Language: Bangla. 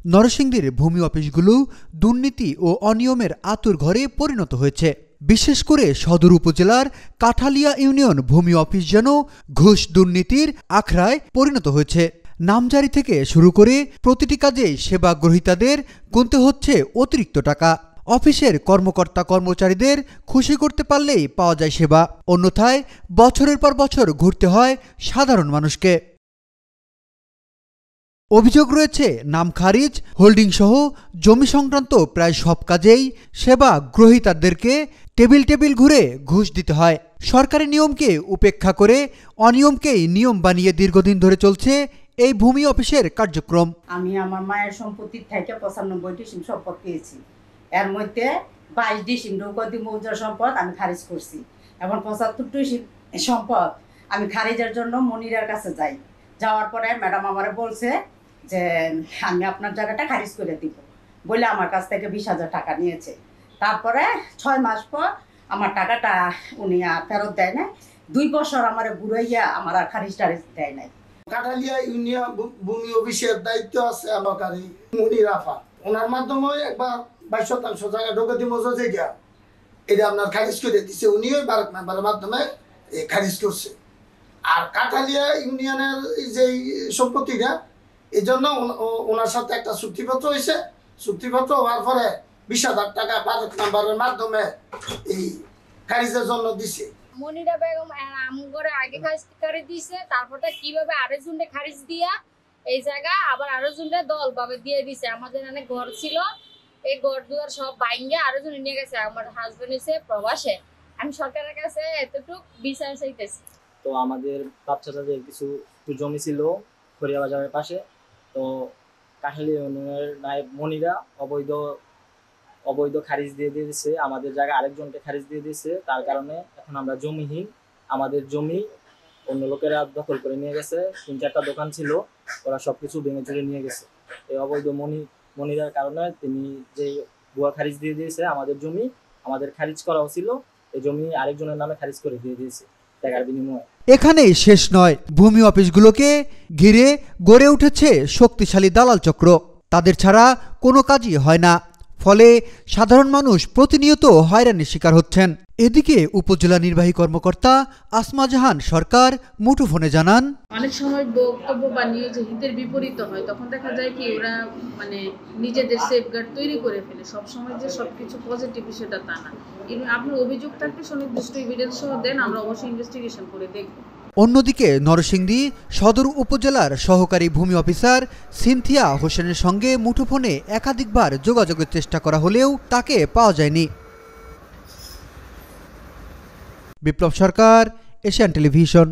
নরসিংদীর ভূমি অফিসগুলো দুর্নীতি ও অনিয়মের আঁতুড়ঘরে পরিণত হয়েছে। বিশেষ করে সদর উপজেলার কাঠালিয়া ইউনিয়ন ভূমি অফিস যেন ঘুষ দুর্নীতির আখড়ায় পরিণত হয়েছে। নামজারি থেকে শুরু করে প্রতিটি কাজেই সেবা গ্রহীতাদের গুনতে হচ্ছে অতিরিক্ত টাকা। অফিসের কর্মকর্তা কর্মচারীদের খুশি করতে পারলেই পাওয়া যায় সেবা, অন্যথায় বছরের পর বছর ঘুরতে হয় সাধারণ মানুষকে। অভিযোগ রয়েছে, নাম খারিজ, হোল্ডিং সহ জমি সংক্রান্ত প্রায় সব কাজেই সেবা গ্রহীতাদেরকে টেবিল ঘুরে ঘুষ দিতে হয়। সরকারি নিয়মকে উপেক্ষা করে অনিয়মকেই নিয়ম বানিয়ে দীর্ঘদিন ধরে চলছে এই ভূমি অফিসের কার্যক্রম। আমি আমার মায়ের সম্পত্তির থেকে 95 ডিসিম সম্পদ পেয়েছি। এর মধ্যে 22 ডিসিম নৌকদি মৌজার সম্পদ আমি খারিজ করছি। এবং 75 ডিসিম সম্পদ আমি খারিজের জন্য মনিরের কাছে যাই। যাওয়ার পরে ম্যাডাম আমারে বলছে যে আমি আপনার জায়গাটা খারিজ করে দিব বলে আমার কাছ থেকে 20,000 টাকা নিয়েছে। তারপরে 6 মাস পর আমার টাকাটা উনি আর ফেরত দেয় না। 2 বছর আমার ঘুরাইয়া আমার আর খারিজ টারিজ দেয় নাই। কাঠালিয়া ইউনিয়ন ভূমি অফিসের দায়িত্ব আছে আলোকারী মনির আফা। ওনার মাধ্যমে একবার 22% জায়গা ঢোকাতে মজা জায়গা এটা আপনার খারিজ করে দিচ্ছে। উনিও বারক মেম্বারের মাধ্যমে খারিজ করছে। আর কাঠালিয়া ইউনিয়নের যে সম্পত্তিটা এই জন্য ওনার সাথে একটা চুক্তিপত্র হয়েছে। চুক্তিপত্র হওয়ার পরে 20,000 টাকা বারক মেম্বারের মাধ্যমে এই খারিজের জন্য দিছে। মনিরা বেগম আমগরে আগে খারিজ দিছে, তারপরে কিভাবে আরেকজনকে খারিজ দিয়া এই জায়গা আবার আরেকজনকে দল ভাবে দিয়ে দিছে। আমাদের অনেক ঘর ছিল, এই ঘর দুয়ার সব ভাঙিয়ে আরেকজন নিয়ে গেছে। আমার হাজবেন্ড হচ্ছে প্রবাসে। আমি সরকারের কাছে এতটুকু বিচার চাইতেছি। তো আমাদের বাচ্চাদের কিছু জমি ছিল খড়িয়া বাজারের পাশে, তো কাঠালিয়া ইউনিয়নের নায়েব মনিরা অবৈধ খারিজ দিয়ে দিয়েছে। আমাদের জায়গা আরেকজনকে খারিজ দিয়ে দিয়েছে। তার কারণে এখন আমরা জমিহীন। আমাদের জমি অন্য লোকেরা দখল করে নিয়ে গেছে। 3-4টা দোকান ছিল, ওরা সবকিছু ভেঙে চুরে নিয়ে গেছে। এই অবৈধ মনিরার কারণে তিনি যে ভুয়া খারিজ দিয়ে দিয়েছে আমাদের জমি, আমাদের খারিজ করা ছিল, এই জমি আরেকজনের নামে খারিজ করে দিয়ে দিয়েছে টাকার বিনিময়ে। এখানেই শেষ নয়, ভূমি অফিসগুলোকে ঘিরে গড়ে উঠেছে শক্তিশালী দালাল চক্র। তাদের ছাড়া কোনো কাজই হয় না, ফলে সাধারণ মানুষ প্রতিনিয়ত হয়রানির শিকার হচ্ছেন। এদিকে উপজেলা নির্বাহী কর্মকর্তা আসমা জাহান সরকার মুঠোফোনে জানান, অনেক সময় বক্তব্য বা নিউজ হিতের বিপরীত হয়, তখন দেখা যায় কি ওরা নিজেদের সেফগার্ড তৈরি করে ফেলে। সবসময় যে সবকিছু পজিটিভ সেটা তা না। আপনি অভিযোগ থাকলে সুনির্দিষ্ট এভিডেন্স সহ দেন, আমরা অবশ্যই ইনভেস্টিগেশন করে দেখব। অন্যদিকে নরসিংদী সদর উপজেলার সহকারী ভূমি অফিসার সিনথিয়া হোসেনের সঙ্গে মুঠোফোনে একাধিকবার যোগাযোগের চেষ্টা করা হলেও তাকে পাওয়া যায়নি। বিপ্লব সরকার, এশিয়ান টেলিভিশন।